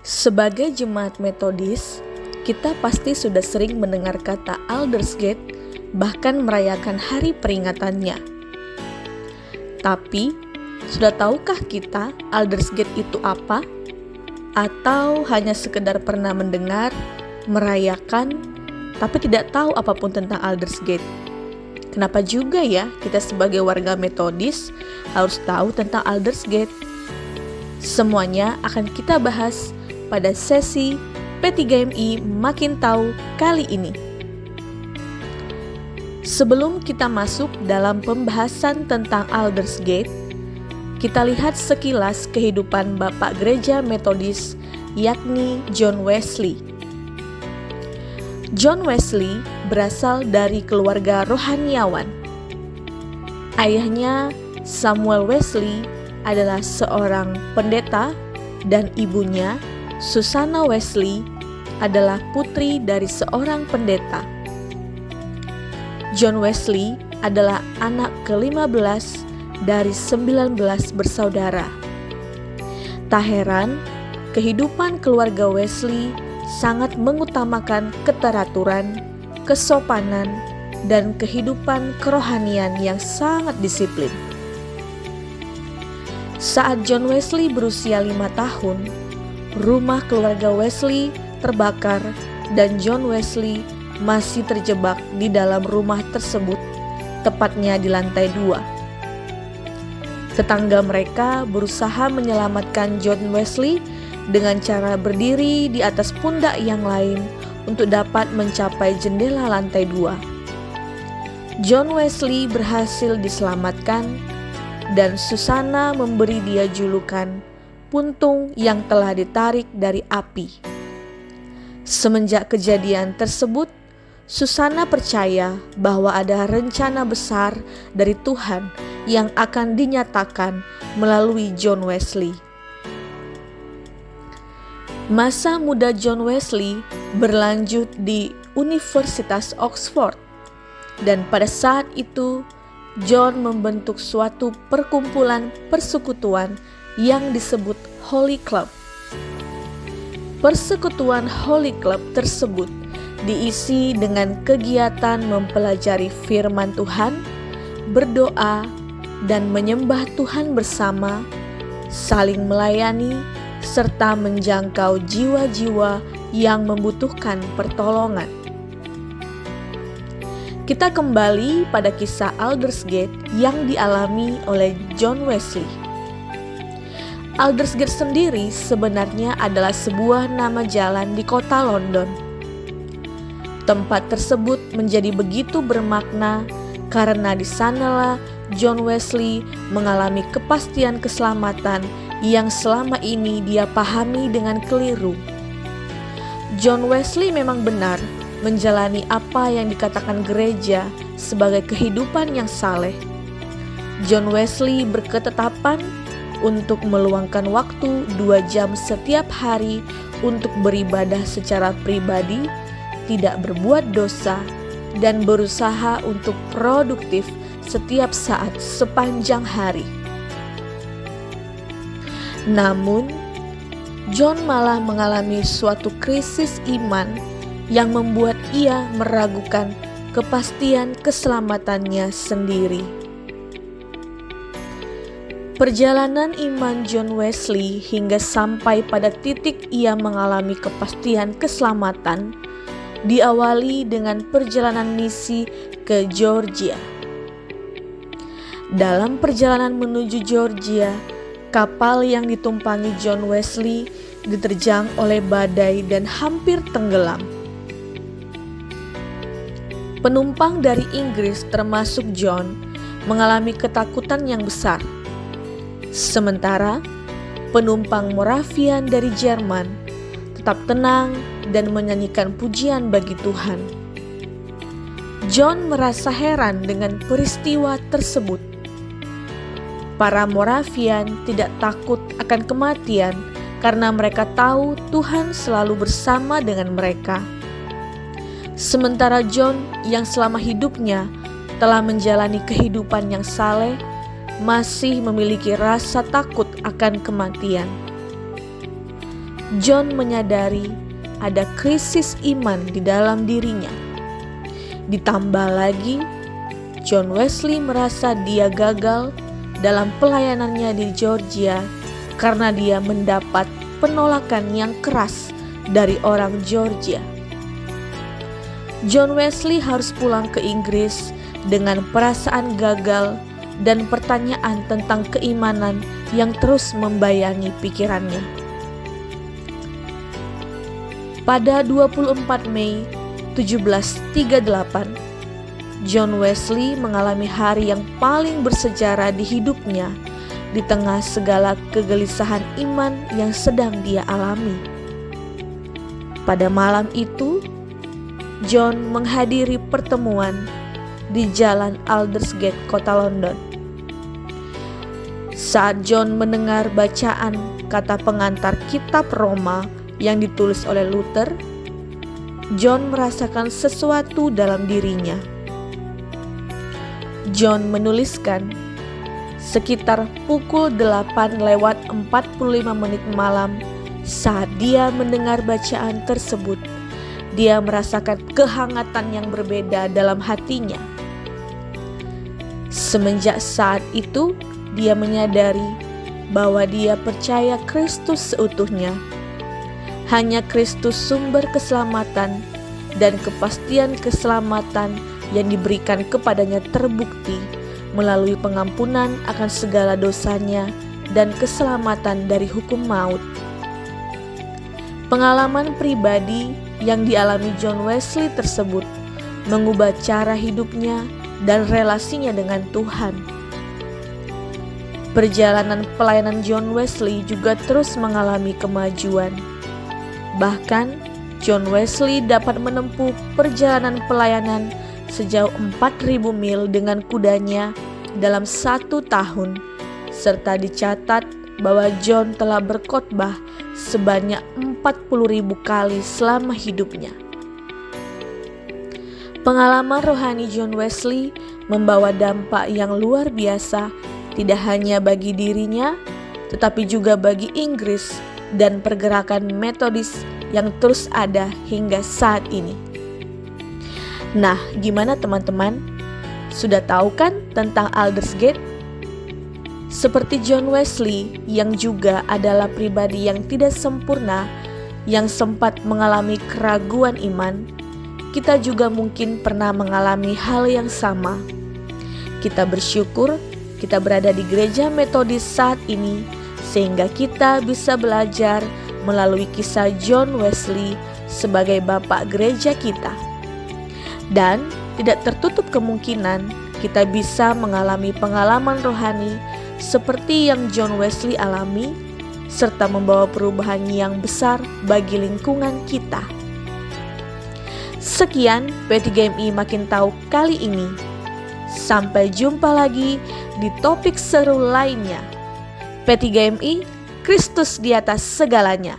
Sebagai jemaat Metodis, kita pasti sudah sering mendengar kata Aldersgate, bahkan merayakan hari peringatannya. Tapi, sudah tahukah kita Aldersgate itu apa? Atau hanya sekedar pernah mendengar, merayakan, tapi tidak tahu apapun tentang Aldersgate? Kenapa juga ya kita sebagai warga Metodis harus tahu tentang Aldersgate? Semuanya akan kita bahas pada sesi P3MI Makin Tahu kali ini. Sebelum kita masuk dalam pembahasan tentang Aldersgate, kita lihat sekilas kehidupan Bapak Gereja Metodis, yakni John Wesley. John Wesley berasal dari keluarga rohaniawan. Ayahnya, Samuel Wesley, adalah seorang pendeta dan ibunya, Susanna Wesley, adalah putri dari seorang pendeta. John Wesley adalah anak ke-15 dari 19 bersaudara. Tak heran, kehidupan keluarga Wesley sangat mengutamakan keteraturan, kesopanan, dan kehidupan kerohanian yang sangat disiplin. Saat John Wesley berusia 5 tahun, rumah keluarga Wesley terbakar dan John Wesley masih terjebak di dalam rumah tersebut, tepatnya di lantai 2. Tetangga mereka berusaha menyelamatkan John Wesley dengan cara berdiri di atas pundak yang lain untuk dapat mencapai jendela lantai 2. John Wesley berhasil diselamatkan dan Susanna memberi dia julukan puntung yang telah ditarik dari api. Semenjak kejadian tersebut, Susanna percaya bahwa ada rencana besar dari Tuhan yang akan dinyatakan melalui John Wesley. Masa muda John Wesley berlanjut di Universitas Oxford, dan pada saat itu John membentuk suatu perkumpulan persekutuan yang disebut Holy Club. Persekutuan Holy Club tersebut diisi dengan kegiatan mempelajari firman Tuhan, berdoa, dan menyembah Tuhan bersama, saling melayani, serta menjangkau jiwa-jiwa yang membutuhkan pertolongan. Kita kembali pada kisah Aldersgate yang dialami oleh John Wesley. Aldersgate sendiri sebenarnya adalah sebuah nama jalan di kota London. Tempat tersebut menjadi begitu bermakna karena di sanalah John Wesley mengalami kepastian keselamatan yang selama ini dia pahami dengan keliru. John Wesley memang benar menjalani apa yang dikatakan gereja sebagai kehidupan yang saleh. John Wesley berketetapan untuk meluangkan waktu 2 jam setiap hari untuk beribadah secara pribadi, tidak berbuat dosa, dan berusaha untuk produktif setiap saat sepanjang hari. Namun, John malah mengalami suatu krisis iman yang membuat ia meragukan kepastian keselamatannya sendiri. Perjalanan iman John Wesley hingga sampai pada titik ia mengalami kepastian keselamatan diawali dengan perjalanan misi ke Georgia. Dalam perjalanan menuju Georgia, kapal yang ditumpangi John Wesley diterjang oleh badai dan hampir tenggelam. Penumpang dari Inggris termasuk John mengalami ketakutan yang besar. Sementara penumpang Moravian dari Jerman tetap tenang dan menyanyikan pujian bagi Tuhan. John merasa heran dengan peristiwa tersebut. Para Moravian tidak takut akan kematian karena mereka tahu Tuhan selalu bersama dengan mereka. Sementara John yang selama hidupnya telah menjalani kehidupan yang saleh masih memiliki rasa takut akan kematian. John menyadari ada krisis iman di dalam dirinya. Ditambah lagi, John Wesley merasa dia gagal dalam pelayanannya di Georgia karena dia mendapat penolakan yang keras dari orang Georgia. John Wesley harus pulang ke Inggris dengan perasaan gagal dan pertanyaan tentang keimanan yang terus membayangi pikirannya. Pada 24 Mei 1738, John Wesley mengalami hari yang paling bersejarah di hidupnya di tengah segala kegelisahan iman yang sedang dia alami. Pada malam itu, John menghadiri pertemuan di Jalan Aldersgate, kota London. Saat John mendengar bacaan kata pengantar kitab Roma yang ditulis oleh Luther, John merasakan sesuatu dalam dirinya. John menuliskan, sekitar pukul 8:45 malam saat dia mendengar bacaan tersebut, dia merasakan kehangatan yang berbeda dalam hatinya. Semenjak saat itu, dia menyadari bahwa dia percaya Kristus seutuhnya. Hanya Kristus sumber keselamatan dan kepastian keselamatan yang diberikan kepadanya terbukti melalui pengampunan akan segala dosanya dan keselamatan dari hukum maut. Pengalaman pribadi yang dialami John Wesley tersebut mengubah cara hidupnya dan relasinya dengan Tuhan. Perjalanan pelayanan John Wesley juga terus mengalami kemajuan. Bahkan, John Wesley dapat menempuh perjalanan pelayanan sejauh 4.000 mil dengan kudanya dalam 1 tahun, serta dicatat bahwa John telah berkhotbah sebanyak 40.000 kali selama hidupnya. Pengalaman rohani John Wesley membawa dampak yang luar biasa tidak hanya bagi dirinya, tetapi juga bagi Inggris dan pergerakan Metodis yang terus ada hingga saat ini. Nah, gimana teman-teman? Sudah tahu kan tentang Aldersgate? Seperti John Wesley yang juga adalah pribadi yang tidak sempurna, yang sempat mengalami keraguan iman, kita juga mungkin pernah mengalami hal yang sama. Kita bersyukur kita berada di gereja Metodis saat ini, sehingga kita bisa belajar melalui kisah John Wesley sebagai bapak gereja kita. Dan tidak tertutup kemungkinan kita bisa mengalami pengalaman rohani seperti yang John Wesley alami, serta membawa perubahan yang besar bagi lingkungan kita. Sekian P3GMI Makin Tahu kali ini. Sampai jumpa lagi di topik seru lainnya. P3GMI, Kristus di atas segalanya.